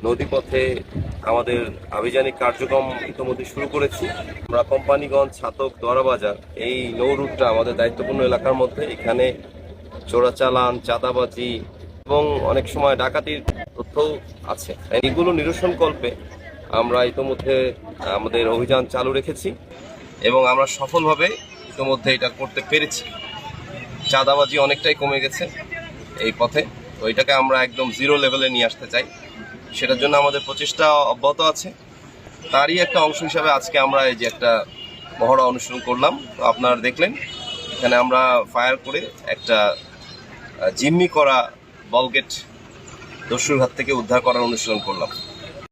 নদীপথে আমাদের আভিযানিক কার্যক্রম ইতিমধ্যে শুরু করেছি। আমরা কোম্পানিগঞ্জ, ছাতক, দোয়ারাবাজার এই নৌ রুটটা আমাদের দায়িত্বপূর্ণ এলাকার মধ্যে। এখানে চোরাচালান, চাঁদাবাজি এবং অনেক সময় ডাকাতির তথ্যও আছে। এগুলো নিরসনকল্পে আমরা ইতিমধ্যে আমাদের অভিযান চালু রেখেছি এবং আমরা সফলভাবে ইতিমধ্যে এটা করতে পেরেছি। চাঁদাবাজি অনেকটাই কমে গেছে এই পথে, তো এটাকে আমরা একদম জিরো লেভেলে নিয়ে আসতে চাই। সেটার জন্য আমাদের প্রচেষ্টা অব্যাহত আছে। তারই একটা অংশ হিসাবে আজকে আমরা এই যে একটা মহড়া অনুসরণ করলাম। তো আপনারা দেখলেন এখানে আমরা ফায়ার করে একটা জিম্মি করা বলগেট দস্যুর হাত থেকে উদ্ধার করার অনুশীলন করলাম।